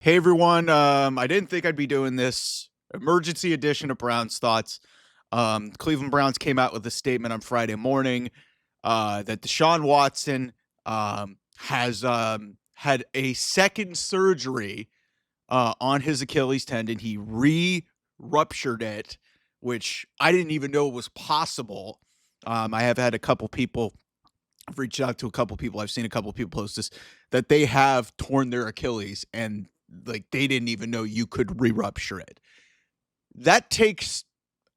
Hey everyone, I didn't think I'd be doing this emergency edition of Browns Thoughts. Cleveland Browns came out with a statement on Friday morning that Deshaun Watson has had a second surgery on his Achilles tendon. He ruptured it, which I didn't even know was possible. I have had a couple people I've reached out to a couple people. I've seen a couple people post this that they have torn their Achilles and like they didn't even know you could re-rupture it. That takes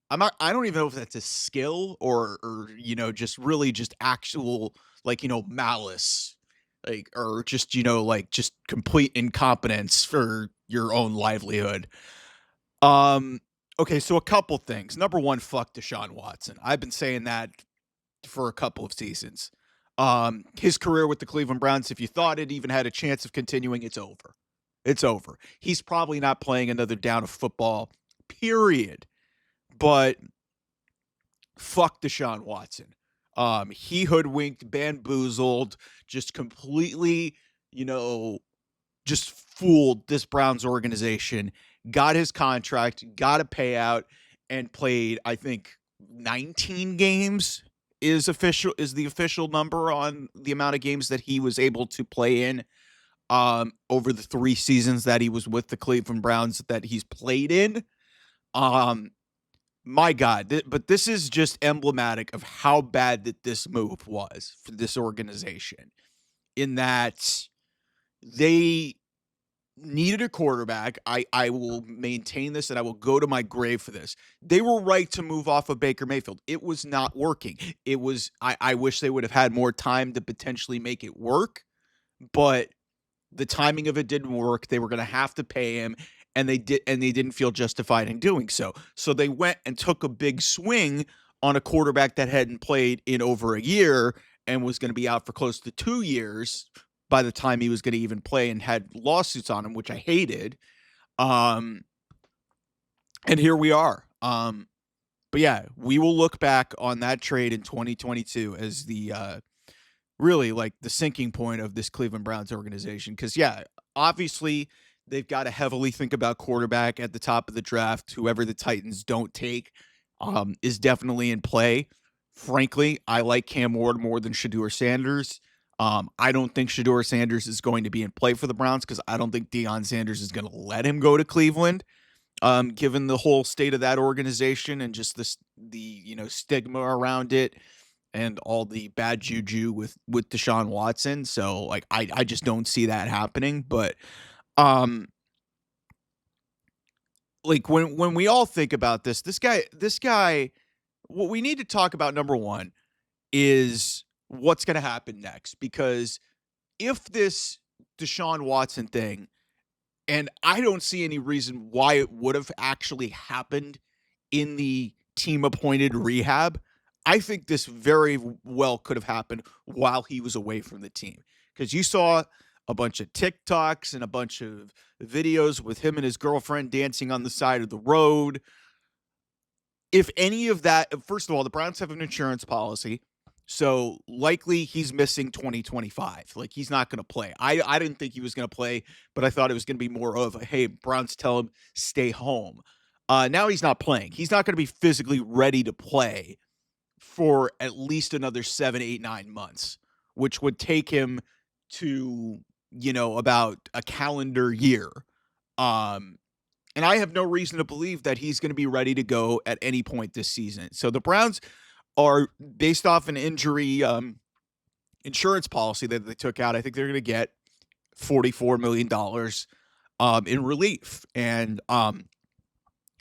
I don't even know if that's a skill or just really just actual malice like or just like just complete incompetence for your own livelihood. Um okay, so a couple things. Number 1, fuck Deshaun Watson. I've been saying that for a couple of seasons. His career with the Cleveland Browns, if you thought it even had a chance of continuing, it's over. It's over. He's probably not playing another down of football, period. But fuck Deshaun Watson. He hoodwinked, bamboozled, just completely, you know, just fooled this Browns organization, got his contract, got a payout, and played, I think, 19 games is the official number on the amount of games that he was able to play in over the 3 seasons that he was with the Cleveland Browns that he's played in. Um my God, but this is just emblematic of how bad that this move was for this organization in that they needed a quarterback. I will maintain this and I will go to my grave for this. They were right to move off of Baker Mayfield. It was not working. I wish they would have had more time to potentially make it work, but the timing of it didn't work. They were going to have to pay him and they didn't feel justified in doing so. So they went and took a big swing on a quarterback that hadn't played in over a year and was going to be out for close to 2 years by the time he was going to even play and had lawsuits on him, which I hated. Um, and here we are. But yeah, we will look back on that trade in 2022 as the really like the sinking point of this Cleveland Browns organization. Because yeah, obviously they've got to heavily think about quarterback at the top of the draft. Whoever the Titans don't take is definitely in play. Frankly, I like Cam Ward more than Shador Sanders. I don't think Shador Sanders is going to be in play for the Browns because I don't think Deion Sanders is going to let him go to Cleveland. Given the whole state of that organization and just the stigma around it and all the bad juju with Deshaun Watson. So like I just don't see that happening. But um like when we all think about this guy, what we need to talk about, number one, is what's gonna happen next. Because if this Deshaun Watson thing, and I don't see any reason why it would have actually happened in the team appointed rehab. I think this very well could have happened while he was away from the team because you saw a bunch of TikToks and a bunch of videos with him and his girlfriend dancing on the side of the road. If any of that, first of all, the Browns have an insurance policy. So likely he's missing 2025. Like he's not going to play. I didn't think he was going to play, but I thought it was going to be more of a, hey, Browns tell him stay home. Now he's not playing. He's not going to be physically ready to play for at least another 7, 8, 9 months, which would take him to, about a calendar year. Um, and I have no reason to believe that he's going to be ready to go at any point this season. So the Browns are based off an injury insurance policy that they took out. I think they're going to get $44 million in relief. And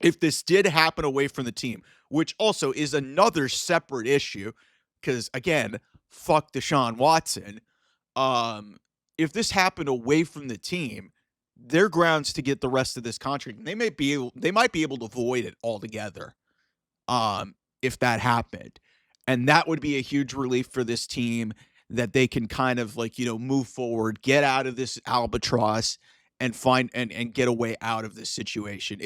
if this did happen away from the team, which also is another separate issue, because again, fuck Deshaun Watson. If this happened away from the team, their grounds to get the rest of this contract, and they might be able to void it altogether. If that happened. And that would be a huge relief for this team that they can kind of move forward, get out of this albatross and find and get a way out of this situation.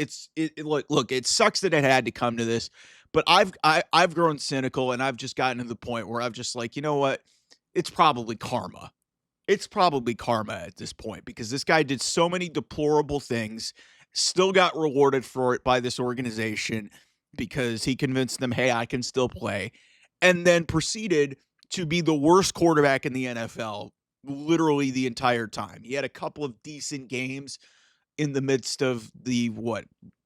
Look, it sucks that it had to come to this, but I've grown cynical and I've just gotten to the point where I've just like, you know what? It's probably karma. it's probably karma at this point because this guy did so many deplorable things, still got rewarded for it by this organization because he convinced them, hey, I can still play, and then proceeded to be the worst quarterback in the NFL literally the entire time. He had a couple of decent games in the midst of the,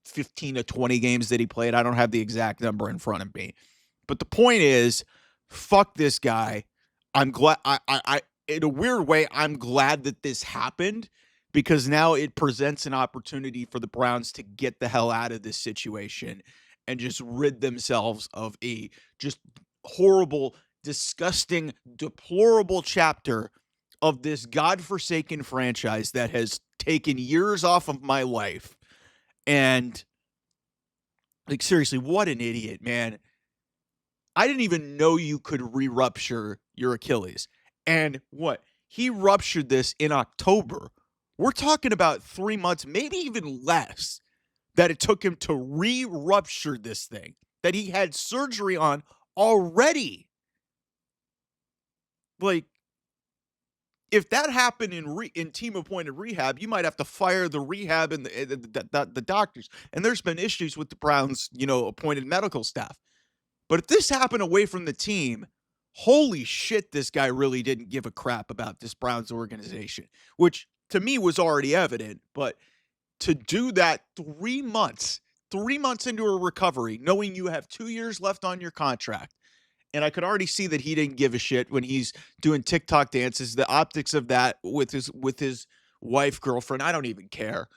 15 to 20 games that he played. I don't have the exact number in front of me. But the point is, fuck this guy. I'm glad I in a weird way, I'm glad that this happened because now it presents an opportunity for the Browns to get the hell out of this situation and just rid themselves of a just horrible, disgusting, deplorable chapter of this godforsaken franchise that has taken years off of my life. And like, seriously, what an idiot, man. I didn't even know you could re-rupture your Achilles. And what? He ruptured this in October. We're talking about 3 months, maybe even less, that it took him to re-rupture this thing that he had surgery on already. Like, if that happened in team appointed rehab, you might have to fire the rehab and the doctors. And there's been issues with the Browns, appointed medical staff. But if this happened away from the team, holy shit, this guy really didn't give a crap about this Browns organization, which to me was already evident. But to do that 3 months into a recovery, knowing you have 2 years left on your contract, and I could already see that he didn't give a shit when he's doing TikTok dances, the optics of that with his wife, girlfriend, I don't even care.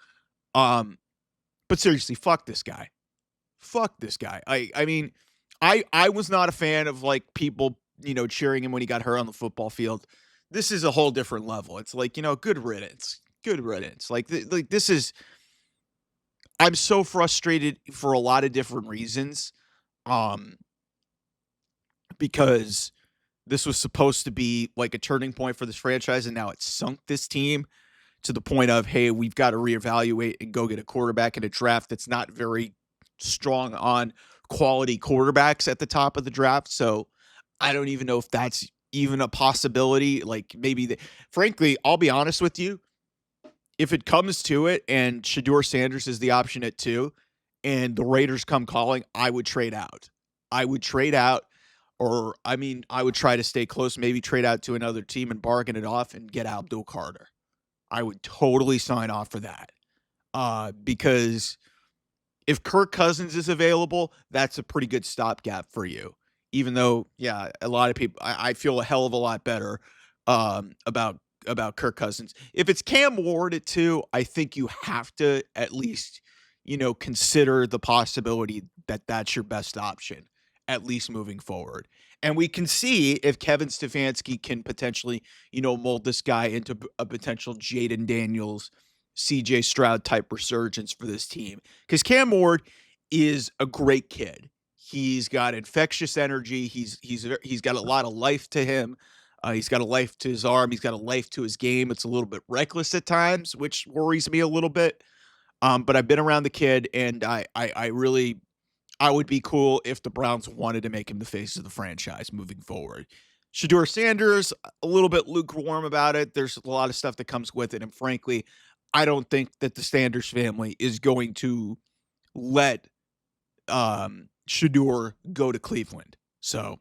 But seriously, fuck this guy. Fuck this guy. I mean, I was not a fan of like people, cheering him when he got hurt on the football field. This is a whole different level. It's like, good riddance. Good riddance. Like this is I'm so frustrated for a lot of different reasons. Um because this was supposed to be like a turning point for this franchise and now it's sunk this team to the point of, hey, we've got to reevaluate and go get a quarterback in a draft that's not very strong on quality quarterbacks at the top of the draft. So I don't even know if that's even a possibility. Like maybe, frankly, I'll be honest with you. If it comes to it and Shedeur Sanders is the option at 2 and the Raiders come calling, I would trade out. I would trade out, or I mean, I would try to stay close, maybe trade out to another team and bargain it off and get Abdul Carter. I would totally sign off for that. Because if Kirk Cousins is available, that's a pretty good stopgap for you. Even though, yeah, a lot of people, I feel a hell of a lot better about Kirk Cousins. If it's Cam Ward at 2, I think you have to at least, consider the possibility that that's your best option, at least moving forward. And we can see if Kevin Stefanski can potentially, mold this guy into a potential Jaden Daniels, CJ Stroud type resurgence for this team. Because Cam Ward is a great kid. He's got infectious energy. He's got a lot of life to him. He's got a life to his arm. He's got a life to his game. It's a little bit reckless at times, which worries me a little bit. But I've been around the kid, and I really I would be cool if the Browns wanted to make him the face of the franchise moving forward. Shedeur Sanders, a little bit lukewarm about it. There's a lot of stuff that comes with it. And frankly, I don't think that the Sanders family is going to let Shedeur go to Cleveland. So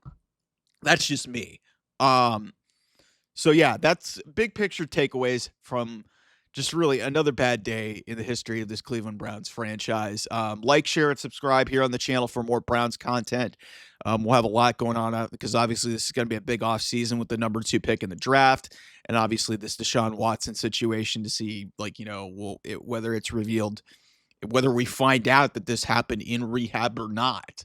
that's just me. So yeah, that's big picture takeaways from just really another bad day in the history of this Cleveland Browns franchise. Like, share, and subscribe here on the channel for more Browns content. We'll have a lot going on because obviously this is going to be a big offseason with the number 2 pick in the draft. And obviously this Deshaun Watson situation to see, whether it's revealed, whether we find out that this happened in rehab or not.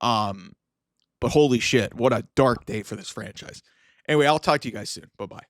But holy shit, what a dark day for this franchise. Anyway, I'll talk to you guys soon. Bye-bye.